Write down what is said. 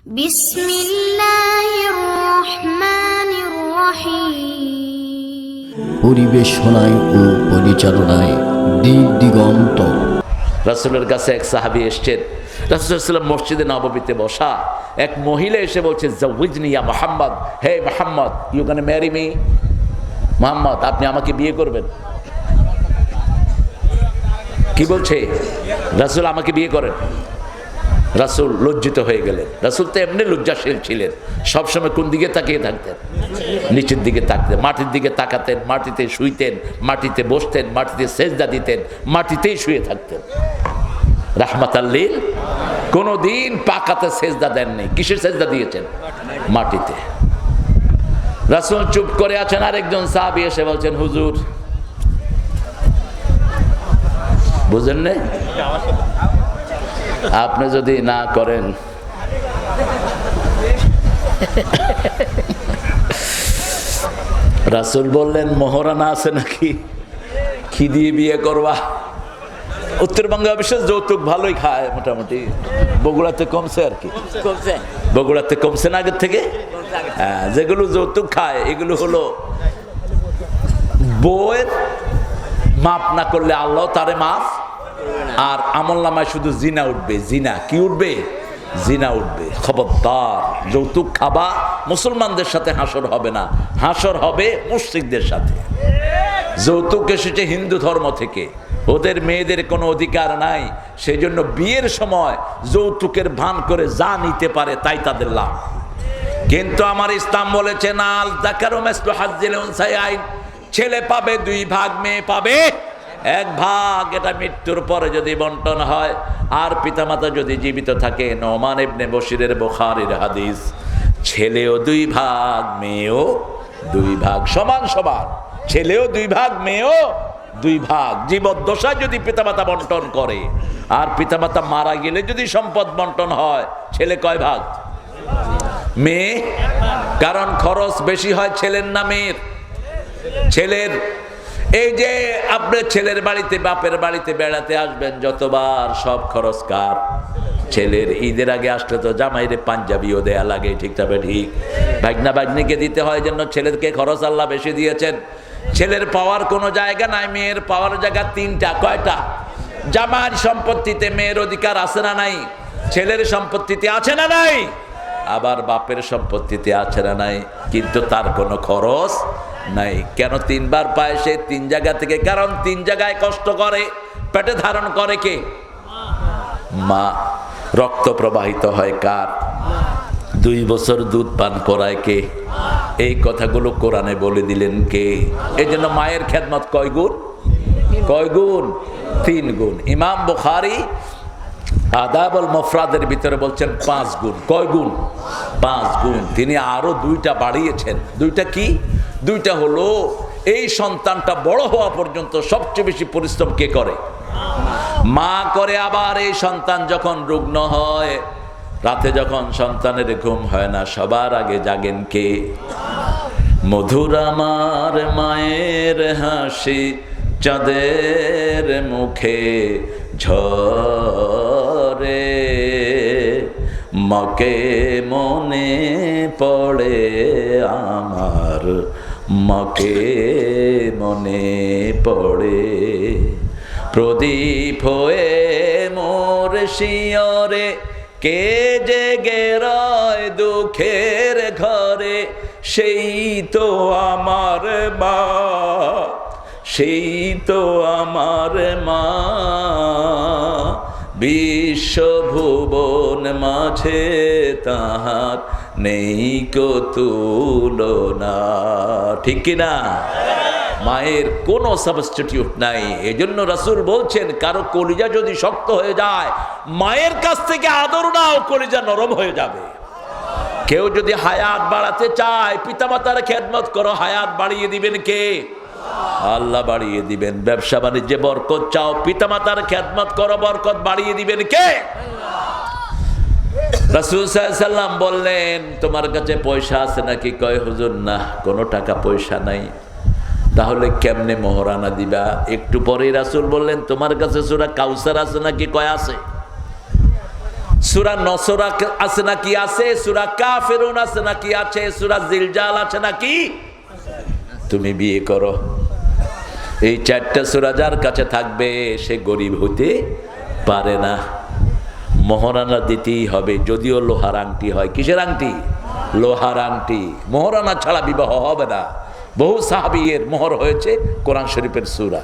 বিসমিল্লাহির রহমানির রহিম। পরিবেশনায় ও পরিচালনায় দিক দিগন্ত। রাসূলের কাছে এক সাহাবী এসেছেন। রাসূল সাল্লাল্লাহু আলাইহি ওয়াসাল্লাম মসজিদে নববীতে বসা, এক মহিলা এসে বলছে, জাওয়াজনি ইয়া মুহাম্মদ, হে Muhammad, you gonna marry me? Muhammad, আপনি আমাকে বিয়ে করবেন? কি বলছে? রাসূল আমাকে বিয়ে করেন। রাসূল লজ্জিত হয়ে গেলেন। রাসূল তো এমনি লজ্জাশীল ছিলেন, সবসময় কোন দিকে তাকিয়ে থাকতেন? নিচের দিকে তাকতেন, মাটির দিকে তাকাতেন, মাটিতে শুইতেন, মাটিতে বসতেন, মাটিতে সেজদা দিতেন, মাটিতেই শুয়ে থাকতেন। রাহমাতাল লিল, কোনদিন পাকাতে সেজদা দেননি। কিসের সেজদা দিয়েছেন? মাটিতে। রাসূল চুপ করে আছেন, আরেকজন সাহাবী এসে বলছেন, হুজুর বুঝেন না, আপনি যদি না করেন রাসূল বললেন, মোহরানা আছে নাকি? কি দিয়ে বিয়ে করবা? উত্তরবঙ্গে অবশ্য যৌতুক ভালোই খায় মোটামুটি, বগুড়াতে কমছে আর কি, বগুড়াতে কমছে না আগের থেকে। হ্যাঁ, যেগুলো যৌতুক খায় এগুলো হলো বউয়ের মাপ না করলে আল্লাহ তারে মাফ, আর আমলনামায় শুধু জিনা উঠবে। জিনা কি উঠবে? জিনা উঠবে। খবরদার, যৌতুক খাবা, মুসলমানদের সাথে হাসর হবে না, হাসর হবে মুশরিকদের সাথে। যৌতুক এসেছে হিন্দু ধর্ম থেকে, ওদের মেয়েদের কোনো অধিকার নাই, সেই জন্য বিয়ের সময় যৌতুকের ভান করে যা নিতে পারে তাই তাদের লাভ। কিন্তু আমার ইসলাম বলেছে, না, আল যাকারু মিসলু হাজ্জিল উনসায়াইন, ছেলে পাবে 2 ভাগ, মেয়ে পাবে 1 ভাগ। এটা মৃত্যুর পরে যদি বন্টন হয়, আর পিতামাতা যদি জীবিত থাকে, নোমান ইবনে বশিরের বুখারীর হাদিস, ছেলেও 2 ভাগ, মেয়েও 2 ভাগ, সমান সমান। ছেলেও 2 ভাগ, মেয়েও 2 ভাগ। জীবদ্দশায় যদি পিতামাতা বন্টন করে, আর পিতামাতা মারা গেলে যদি সম্পদ বন্টন হয়, ছেলে কয় ভাগ? মেয়ে। কারণ খরচ বেশি হয় ছেলের না মেয়ের? ছেলের। এই যে আপনি ছেলের বাড়িতে, বাপের বাড়িতে বেড়াতে আসবেন যতবার, সব খরচ কার? ছেলের। ঈদের আগে আসলে তো জামাইরে পাঞ্জাবিও দেয়া লাগে, ঠিক তবে ঠিক। ভাগনা ভাগ্নিকে দিতে হয়, জন্য ছেলেরকে খরচ আল্লাহ বেশি দিয়েছেন। ছেলের পাওয়ার কোনো জায়গা নাই, মেয়ের পাওয়ার জায়গা 3টা। কয়টা? জামাইর সম্পত্তিতে মেয়ের অধিকার আছে না নাই? ছেলের সম্পত্তিতে আছে না নাই? আবার বাপের সম্পত্তিতে আছে না নাই? কিন্তু তার কোনো খরচ নাই। কেন 3 বার পায় সে 3 জায়গা থেকে? কারণ 3 জায়গায় কষ্ট করে, পেটে ধারণ করে কে? মা। রক্ত প্রবাহিত হয় কার? 2 বছর দুধ পান করায় কে? এই কথাগুলো কোরআনে বলে দিলেন কে? এই জন্য মায়ের খেদমত কয় গুণ? কয় গুণ? 3 গুণ। ইমাম বুখারী আদাবুল মুফরাদের ভিতরে বলছেন 5 গুণ। কয় গুণ? 5 গুণ। তিনি আরো 2টা বাড়িয়েছেন। 2টা কি? 2টা হলো, এই সন্তানটা বড় হওয়া পর্যন্ত সবচেয়ে বেশি পরিশ্রম কে করে? মা করে। আবার এই সন্তান যখন রুগ্ন হয়, রাতে যখন সন্তানের ঘুম হয় না, সবার আগে জাগেন কে? মধুর আমার মায়ের হাসি চাঁদের মুখে ঝরে, মাকে মনে পড়ে আমার, মাকে মনে পড়ে। প্রদীপ হয়ে মোর শিয়রে, কে জেগে রয় দুঃখের ঘরে, সেই তো আমার মা, সেই তো আমার মা। বিশ্বভুবন মাঝে তাহার নেই কো তুলনা। ঠিক কিনা? মায়ের কোনো সাবস্টিটিউট নাই। এজন্য রাসূল বলছেন, কারো কলিজা যদি শক্ত হয়ে যায়, মায়ের কাছ থেকে আদর নাও, কলিজা নরম হয়ে যাবে। কেউ যদি হায়াত বাড়াতে চায়, পিতামাতার খেদমত করো, হায়াত বাড়িয়ে দিবেন কে? আল্লাহ বাড়িয়ে দিবেন। ব্যবসা বাণিজ্যে বরকত চাও, পিতামাতার খেদমত করো, বরকত বাড়িয়ে দিবেন কে? রাসূল সাল্লাল্লাহু আলাইহি ওয়াসাল্লাম বললেন, তোমার কাছে পয়সা আছে নাকি? কয়, হুজুর না, কোনো টাকা পয়সা নাই। তাহলে কেমনে মোহরানা দিবা? একটু পরেই রাসূল বললেন, তোমার কাছে সূরা কাউসার আছে নাকি? কয় আছে। সূরা নসরা আছে নাকি আছে, সূরা কাফিরুন আছে নাকি আছে, সূরা জিলজাল আছে নাকি? তুমি বিয়ে করো, এই চারটা সূরা যার কাছে থাকবে সে গরিব হতে পারে না। মোহরানা দিতেই হবে, যদিও লোহার আংটি হয়। কিসের আংটি? লোহার আংটি। মোহরানা ছাড়া বিবাহ হবে না। বহু সাহাবীর মোহর হয়েছে কোরআন শরীফের সূরা।